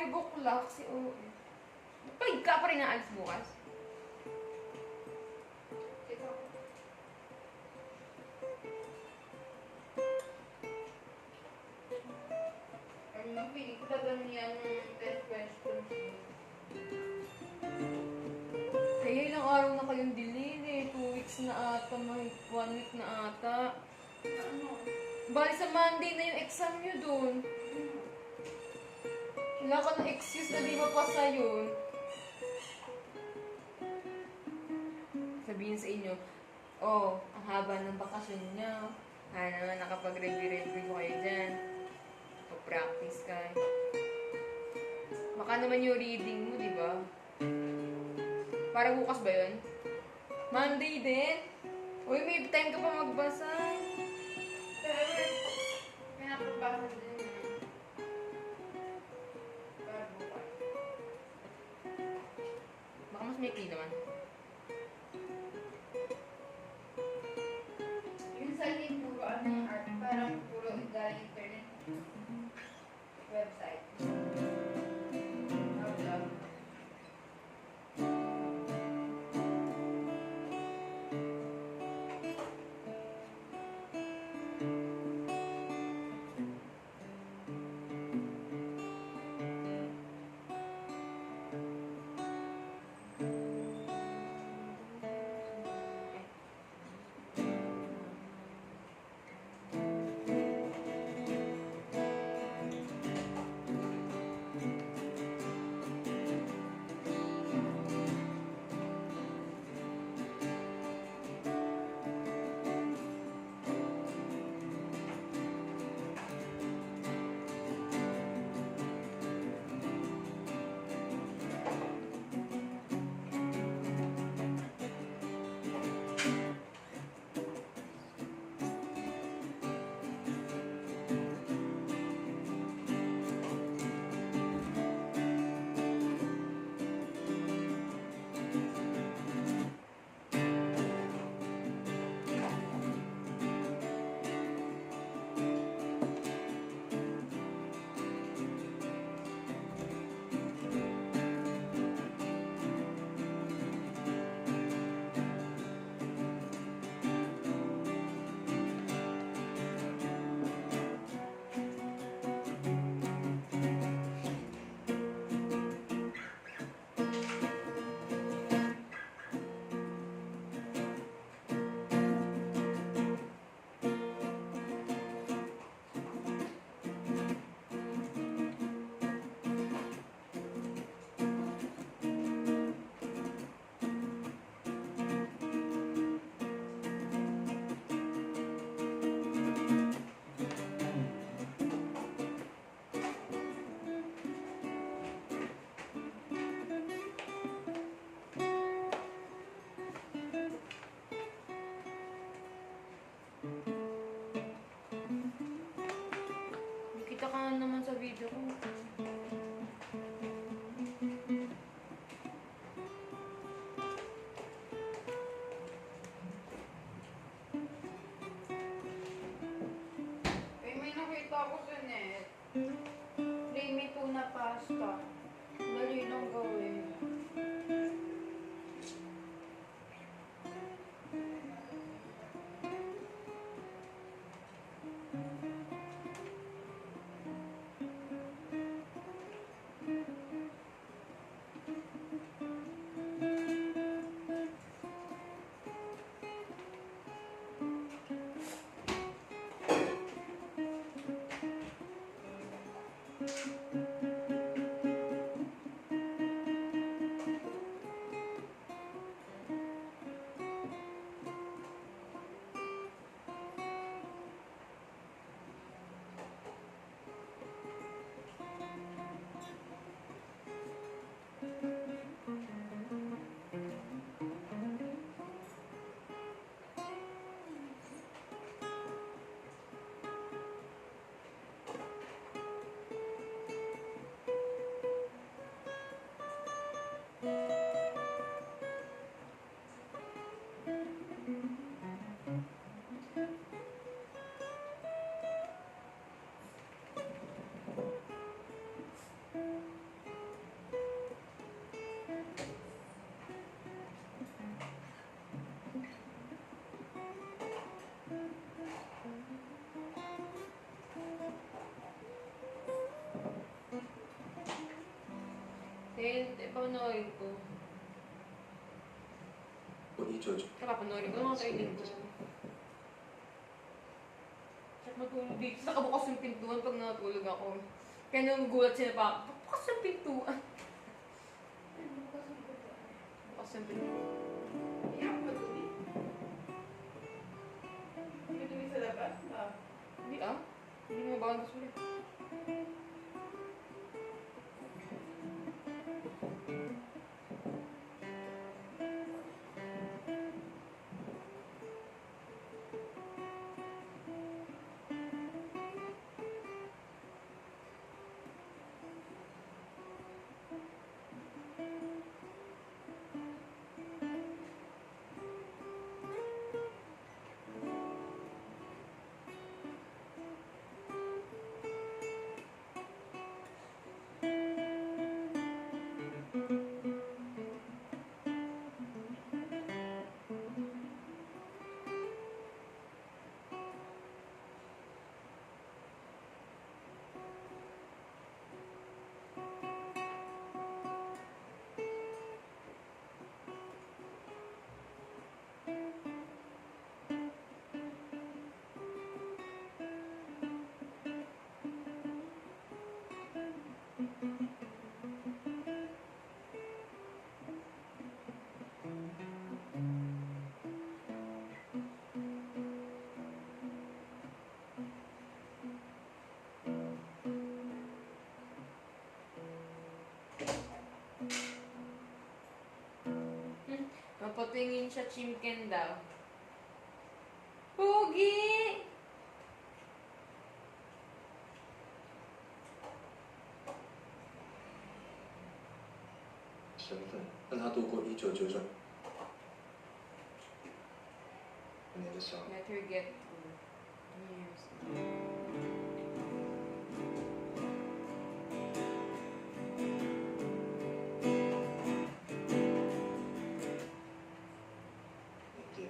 5 o'clock si OM. Pag ka pa rin naalis bukas. Piling ko ganyan yung test questions. Kaya ilang araw na kayong delay eh. 2 weeks na ata, 1 week na ata. Ano? Bali sa Monday na yung exam nyo dun. Wala ka ng excuse na di mapasa yun. Sabihin sa inyo, oh, ang haba ng bakasyon niya. Ano, nakapag-review kayo dyan. Practice ka. Baka naman yung reading mo, di ba? Para bukas ba yun? Monday din? Uy, may time ka pa magbasa. Pero, pinapabasa din yun. Para bukas. Baka mas may naman. Yung sa akin, puro ano yung art, parang puro galing internet. Website. Outlook. Kita ka naman sa video ko. May nakita ko sa net. Creamy tuna pasta. Dali lang gawin. Panoorin ko. 1999 Nakapanoorin ko mga kainin ko. At matulog dito. Nakabukas yung pintuan pag natulog ako. Kaya nung gulat sila pa, bukas yung pintuan. Bukas yung pintuan. Iyak ba dumi? May dumi sa labas? Ah. Hindi ah. Hindi mo ba gusto ulit. Mapatingin siya chimken daw. Pogi! 身份，让他度过1999年的少年。 Let her get through. Years.缅甸，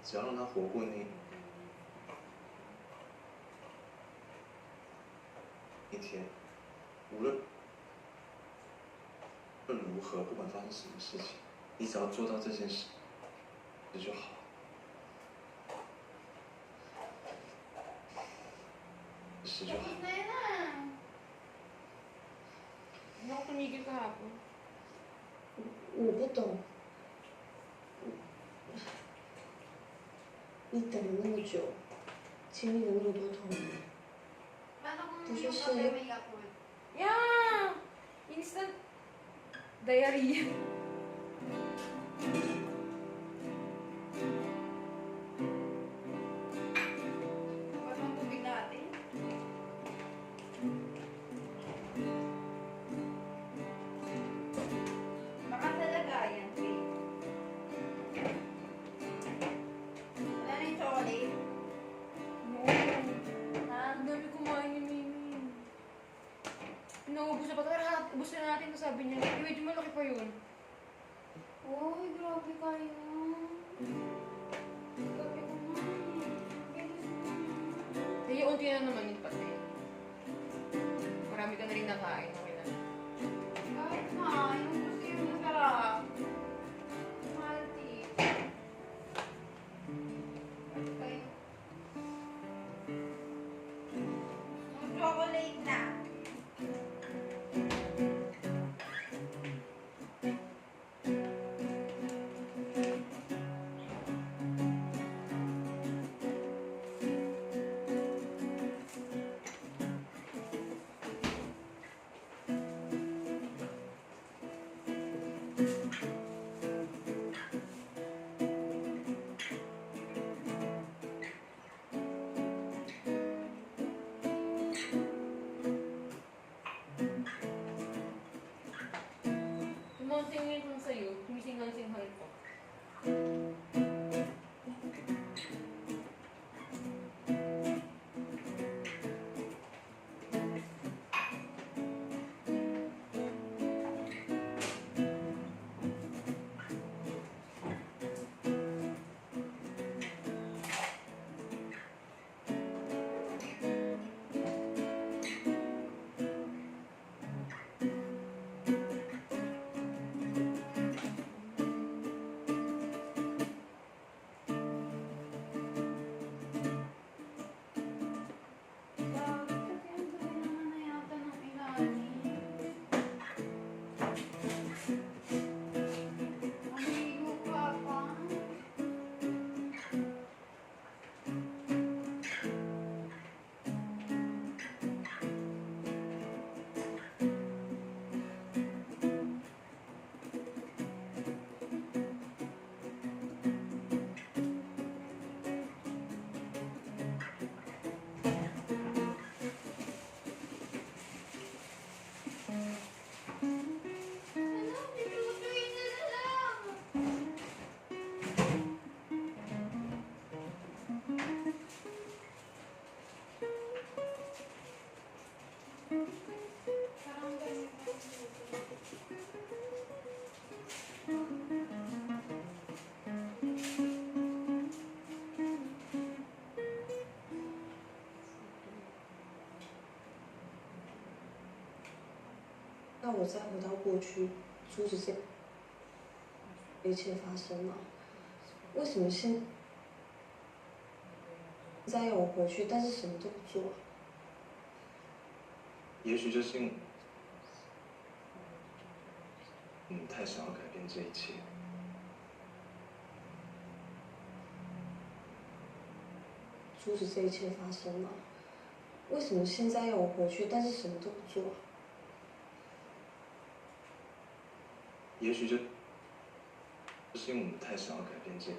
只要让他活过那一天，无论如何，不管发生什么事情，你只要做到这件事，这就好。事就好。 Tapos na yun ah. Hindi ako tumigil kahapon. 我不懂，你等了那么久，经历了那么多痛苦， Paano kung Tapos yung siya- kape may Yakult? Yeah! Instant diarrhea. Paano ang tubig natin? Baka sa lagayan, babe. Wala na yung chocolate? No. Ha? Ang dami kumain ni Mimi. Inuubos na pa. Tara, ubusin na natin ito, sabi niya. Eh, medyo malaki pa yun. Uy, grabe kayo. Gabi ko na eh. Kaya unti na naman yun pati. Marami ka na rin nakain. Okay na. Kahit na, yung gusto yung masarap. Malti. Kayo. Yung chocolate na. Parang ganun lang dito.那我再回到过去，阻止这一切发生吗？为什么现在要我回去，但是什么都不做？也许就是因为太想要改变这一切。阻止这一切发生吗？为什么现在要我回去，但是什么都不做？也许就是因为太想要改变这。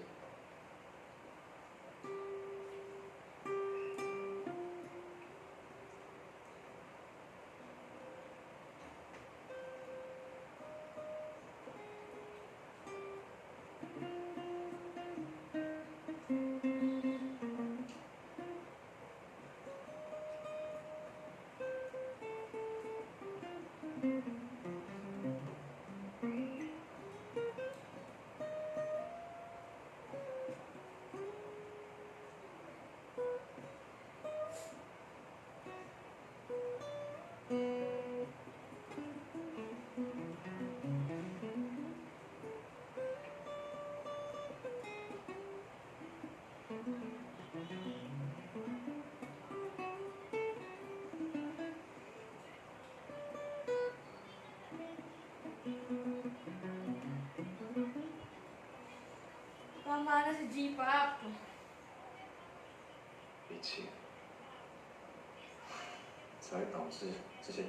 Tama na si G-pop. 一切才会导致这些